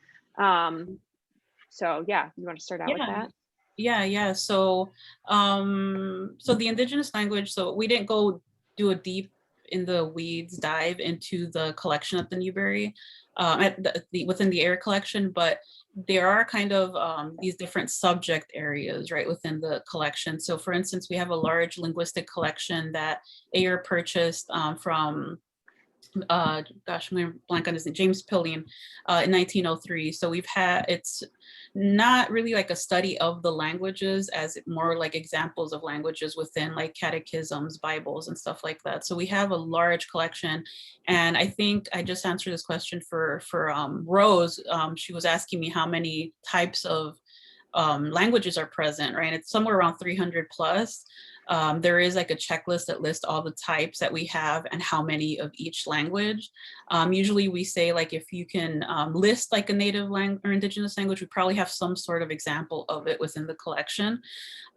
So yeah, you want to start out with that? Yeah. So, so the Indigenous language, so we didn't go do a deep in the weeds dive into the collection at the Newberry, within the Ayer collection, but there are kind of these different subject areas, right, within the collection. So for instance, we have a large linguistic collection that Ayer purchased from gosh, I'm going to blank on his name, James Pilling, in 1903. So it's not really like a study of the languages as more like examples of languages within like catechisms, Bibles, and stuff like that. So we have a large collection. And I think I just answered this question for Rose. She was asking me how many types of languages are present, right? It's somewhere around 300 plus. There is like a checklist that lists all the types that we have and how many of each language. Usually we say like if you can list like a native language or indigenous language, we probably have some sort of example of it within the collection.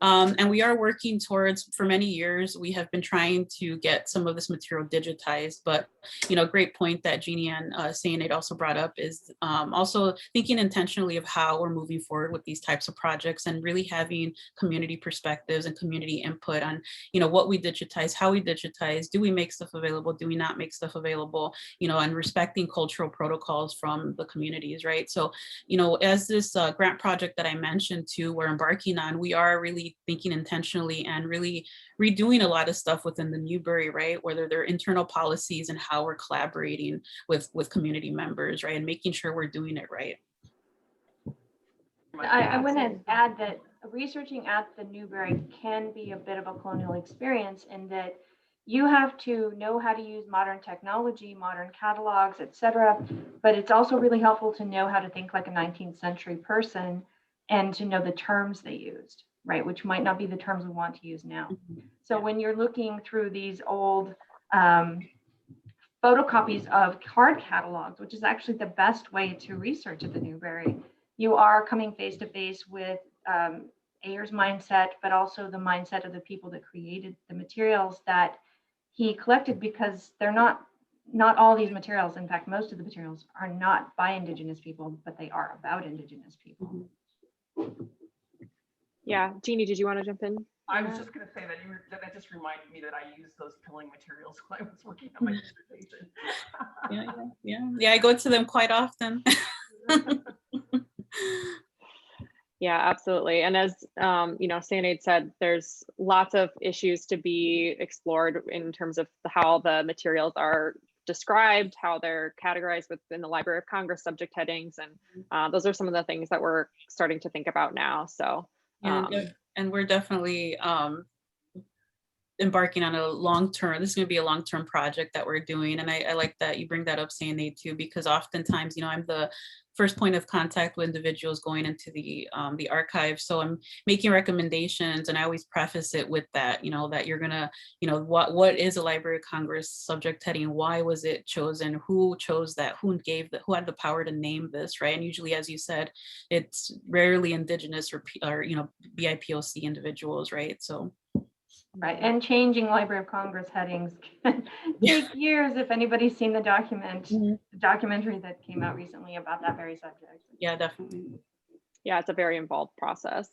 And we are working towards, for many years, we have been trying to get some of this material digitized, but a great point that Jeannie and Seonaid also brought up is also thinking intentionally of how we're moving forward with these types of projects and really having community perspectives and community input on, what we digitize, how we digitize, do we make stuff available, do we not make stuff available, and respecting cultural protocols from the communities, right? So, as this grant project that I mentioned too, we're embarking on, we are really thinking intentionally and really redoing a lot of stuff within the Newberry, right? Whether they're internal policies and how we're collaborating with community members, right? And making sure we're doing it right. I want to add that researching at the Newberry can be a bit of a colonial experience in that you have to know how to use modern technology, modern catalogs, etc. But it's also really helpful to know how to think like a 19th century person and to know the terms they used, right? Which might not be the terms we want to use now. So when you're looking through these old photocopies of card catalogs, which is actually the best way to research at the Newberry, you are coming face to face with Ayer's mindset, but also the mindset of the people that created the materials that he collected, because they're not all these materials. In fact, most of the materials are not by Indigenous people, but they are about Indigenous people. Yeah, Jeannie, did you want to jump in? I was just going to say that just reminded me that I used those pilling materials when I was working on my dissertation. Yeah, I go to them quite often. Yeah, absolutely. And as Seonaid said, there's lots of issues to be explored in terms of how the materials are described, how they're categorized within the Library of Congress subject headings, and those are some of the things that we're starting to think about now. So and we're definitely embarking on a long-term, this is going to be a long-term project that we're doing. And I like that you bring that up, Seonaid, too, because oftentimes, I'm the first point of contact with individuals going into the archive. So I'm making recommendations, and I always preface it with that, that you're gonna, what is a Library of Congress subject heading? Why was it chosen? Who chose that? Who had the power to name this, right? And usually, as you said, it's rarely Indigenous or BIPOC individuals, right? So. Right, and changing Library of Congress headings can take years. If anybody's seen the documentary that came out recently about that very subject. Yeah, definitely. Yeah, it's a very involved process.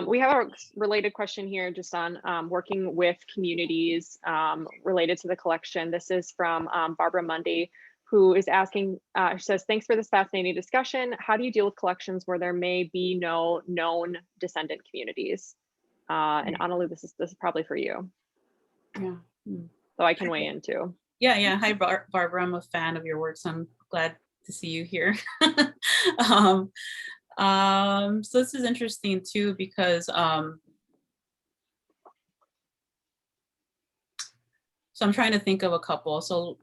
We have a related question here just on working with communities related to the collection. This is from Barbara Mundy, who is asking, says, thanks for this fascinating discussion. How do you deal with collections where there may be no known descendant communities? And Analú, this is probably for you. Yeah. So I can weigh in too. Yeah. Hi, Barbara. I'm a fan of your work, so I'm glad to see you here. So this is interesting too, because so I'm trying to think of a couple. So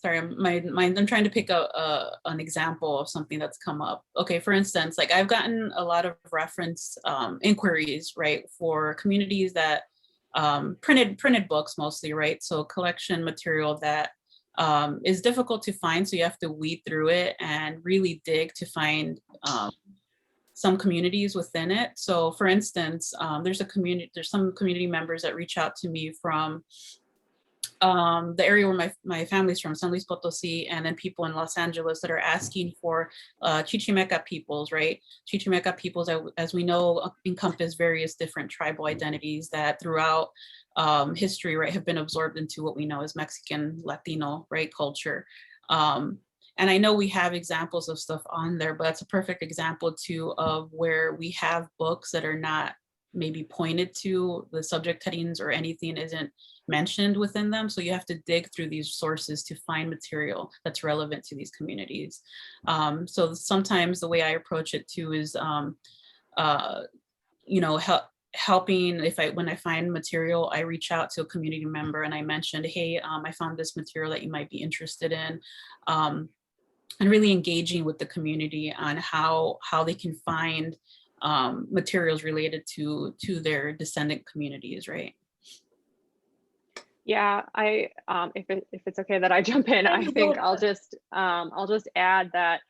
sorry, I'm trying to pick an example of something that's come up. Okay, for instance, like I've gotten a lot of reference inquiries, right, for communities that printed books mostly, right? So collection material that is difficult to find, so you have to weed through it and really dig to find some communities within it. So for instance, there's some community members that reach out to me from the area where my family's from, San Luis Potosi, and then people in Los Angeles that are asking for Chichimeca peoples, right? Chichimeca peoples, as we know, encompass various different tribal identities that throughout history, right, have been absorbed into what we know as Mexican, Latino, right, culture. And I know we have examples of stuff on there, but that's a perfect example too of where we have books that are not maybe pointed to, the subject headings or anything isn't mentioned within them. So you have to dig through these sources to find material that's relevant to these communities. So sometimes the way I approach it too is, you know, helping, when I find material, I reach out to a community member and I mentioned, hey, I found this material that you might be interested in. And really engaging with the community on how they can find materials related to their descendant communities, right? Yeah, if it's okay that I jump in, I think I'll just add that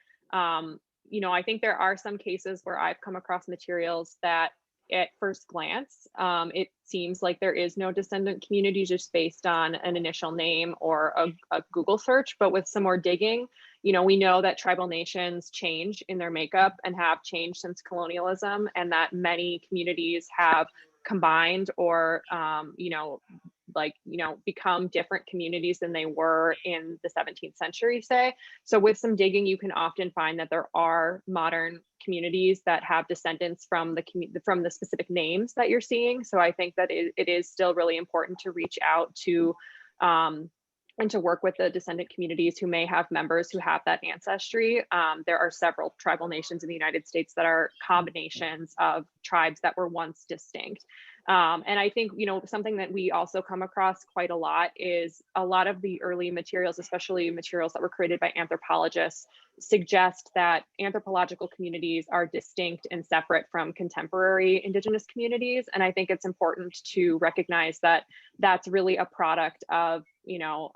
you know, I think there are some cases where I've come across materials that at first glance it seems like there is no descendant community just based on an initial name or a Google search, but with some more digging, you know, we know that tribal nations change in their makeup and have changed since colonialism, and that many communities have combined or you know, become different communities than they were in the 17th century, say. So with some digging, you can often find that there are modern communities that have descendants from the specific names that you're seeing. So I think that it is still really important to reach out to and to work with the descendant communities who may have members who have that ancestry. There are several tribal nations in the United States that are combinations of tribes that were once distinct. And I think, you know, something that we also come across quite a lot is a lot of the early materials, especially materials that were created by anthropologists, suggest that anthropological communities are distinct and separate from contemporary Indigenous communities. And I think it's important to recognize that that's really a product of, you know,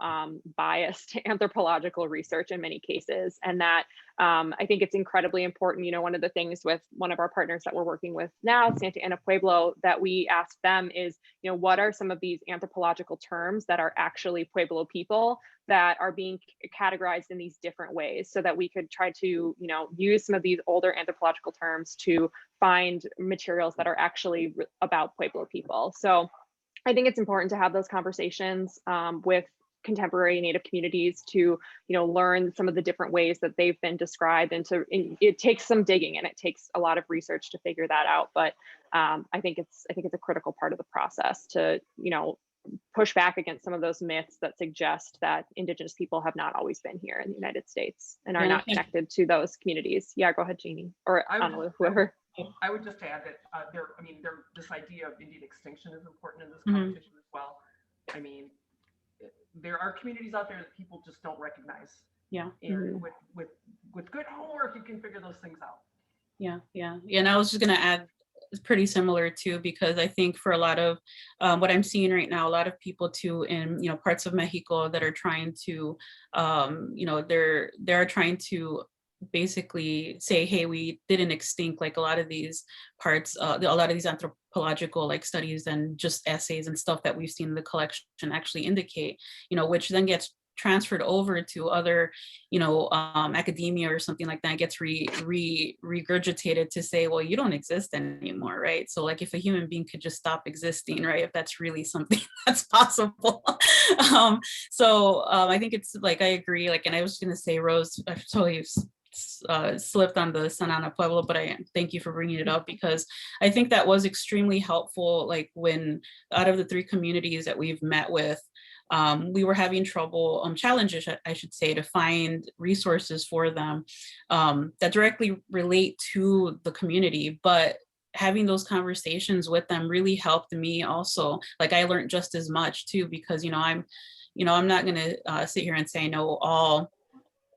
biased anthropological research in many cases. And that I think it's incredibly important. You know, one of the things with one of our partners that we're working with now, Santa Ana Pueblo, that we asked them is, you know, what are some of these anthropological terms that are actually Pueblo people that are being categorized in these different ways, so that we could try to, you know, use some of these older anthropological terms to find materials that are actually about Pueblo people. So I think it's important to have those conversations with contemporary Native communities to, you know, learn some of the different ways that they've been described, and it takes some digging and it takes a lot of research to figure that out. But I think it's a critical part of the process to, you know, push back against some of those myths that suggest that Indigenous people have not always been here in the United States and are not connected to those communities. Yeah, go ahead, Jeannie, or Analú, whoever. I would just add that this idea of Indian extinction is important in this competition as well. I mean, there are communities out there that people just don't recognize. Yeah. And with good homework, you can figure those things out. Yeah. And I was just going to add, it's pretty similar too, because I think for a lot of what I'm seeing right now, a lot of people too in, you know, parts of Mexico that are trying to, you know, they're trying to basically say, hey, we didn't extinct, like a lot of these parts, a lot of these anthropological like studies and just essays and stuff that we've seen in the collection actually indicate, you know, which then gets transferred over to other, you know, academia or something like that, gets regurgitated to say, well, you don't exist anymore, right? So like if a human being could just stop existing, right, if that's really something that's possible. I think it's like, I agree, like, and I was gonna say, Rose, I totally slipped on the Santa Ana Pueblo, but I thank you for bringing it up, because I think that was extremely helpful. Like when out of the 3 communities that we've met with, we were having trouble, challenges, I should say, to find resources for them that directly relate to the community. But having those conversations with them really helped me also. Like I learned just as much too, because, you know, I'm not going to sit here and say I know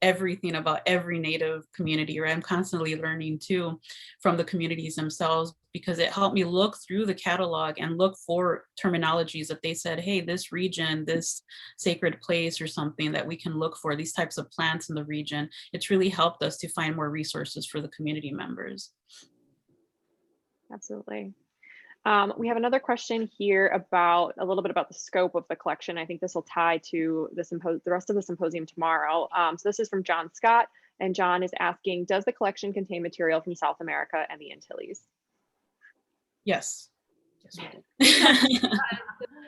everything about every Native community, right? I'm constantly learning too from the communities themselves, because it helped me look through the catalog and look for terminologies that they said, hey, this region, this sacred place or something that we can look for, these types of plants in the region. It's really helped us to find more resources for the community members. Absolutely. We have another question here about a little bit about the scope of the collection. I think this will tie to the rest of the symposium tomorrow. So this is from John Scott, and John is asking, does the collection contain material from South America and the Antilles? Yes. Yes.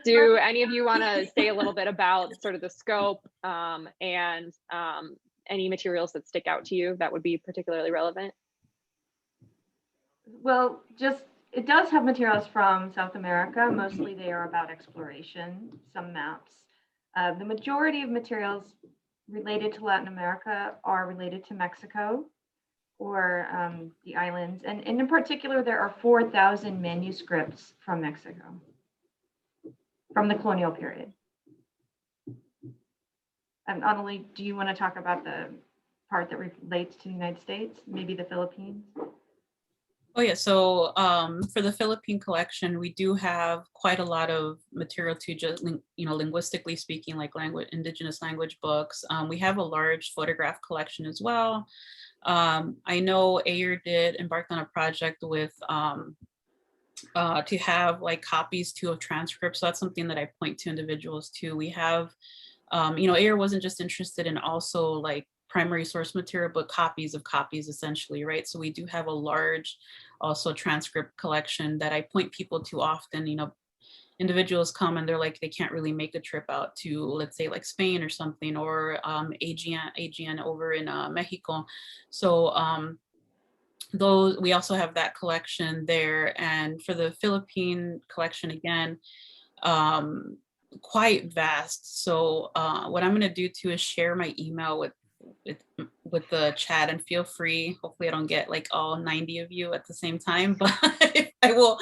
Do any of you want to say a little bit about sort of the scope and any materials that stick out to you that would be particularly relevant? Well, it does have materials from South America. Mostly they are about exploration, some maps. The majority of materials related to Latin America are related to Mexico or the islands. And in particular, there are 4,000 manuscripts from Mexico, from the colonial period. And Analú, do you want to talk about the part that relates to the United States, maybe the Philippines? Oh yeah, so for the Philippine collection, we do have quite a lot of material to just, linguistically speaking, like indigenous language books. We have a large photograph collection as well. I know Ayer did embark on a project with to have like copies too of transcripts. So that's something that I point to individuals too. We have, Ayer wasn't just interested in also like primary source material, but copies of copies essentially, right? So we do have a large also transcript collection that I point people to often. Individuals come and they're like, they can't really make a trip out to, let's say like Spain or something, or AGN over in Mexico. So those, we also have that collection there. And for the Philippine collection, again, quite vast. So what I'm going to do too is share my email with the chat, and feel free. Hopefully I don't get like all 90 of you at the same time, but I will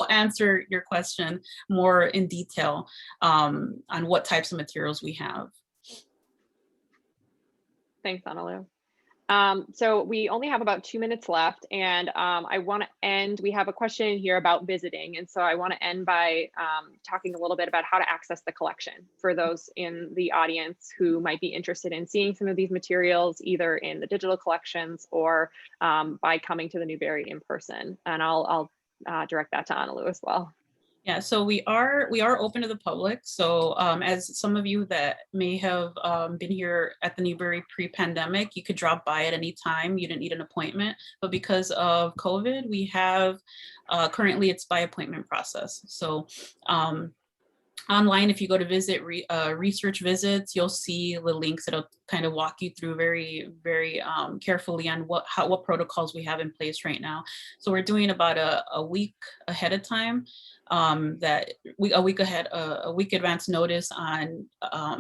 answer your question more in detail on what types of materials we have. Thanks, Analú. So we only have about 2 minutes left, and I want to end, we have a question in here about visiting. And so I want to end by talking a little bit about how to access the collection for those in the audience who might be interested in seeing some of these materials, either in the digital collections or by coming to the Newberry in person. And I'll direct that to Analú as well. Yeah, so we are open to the public. So as some of you that may have been here at the Newberry pre-pandemic, you could drop by at any time. You didn't need an appointment, but because of COVID, we have currently it's by appointment process. So online, if you go to visit research visits, you'll see the links that'll kind of walk you through very, very carefully on what protocols we have in place right now. So we're doing about a week ahead of time. A week advance notice on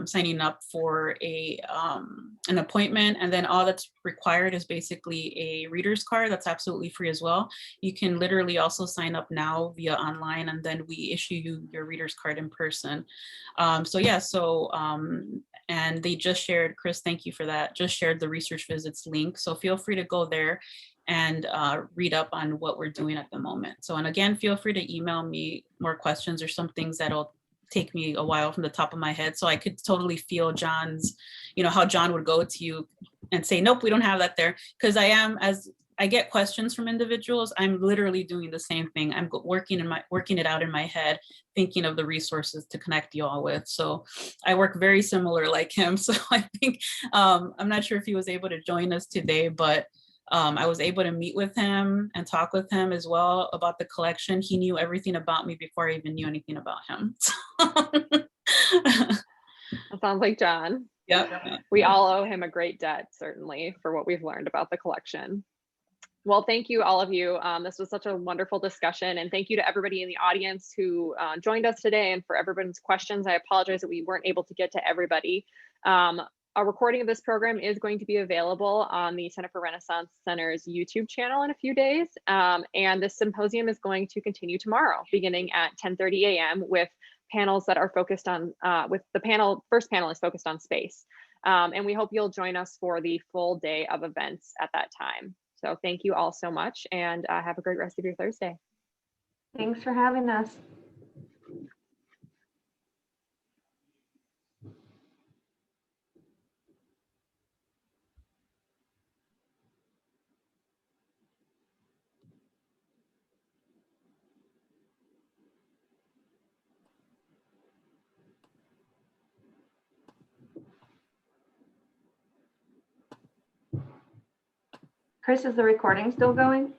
signing up for an appointment, and then all that's required is basically a reader's card. That's absolutely free as well. You can literally also sign up now via online, and then we issue you your reader's card in person. And they just shared, Chris, thank you for that, just shared the research visits link. So feel free to go there and read up on what we're doing at the moment. So, and again, feel free to email me more questions or some things that'll take me a while from the top of my head. So I could totally feel John's, how John would go to you and say, nope, we don't have that there. Because as I get questions from individuals, I'm literally doing the same thing. I'm working it out in my head, thinking of the resources to connect you all with. So I work very similar like him. So I think, I'm not sure if he was able to join us today, but I was able to meet with him and talk with him as well about the collection. He knew everything about me before I even knew anything about him. That sounds like John. Yep. We all owe him a great debt, certainly, for what we've learned about the collection. Well, thank you, all of you. This was such a wonderful discussion, and thank you to everybody in the audience who joined us today, and for everyone's questions. I apologize that we weren't able to get to everybody. A recording of this program is going to be available on the Center for Renaissance Center's YouTube channel in a few days. And this symposium is going to continue tomorrow, beginning at 10:30 a.m. with panels that are focused on, first panel is focused on space. And we hope you'll join us for the full day of events at that time. So thank you all so much, and have a great rest of your Thursday. Thanks for having us. Chris, is the recording still going?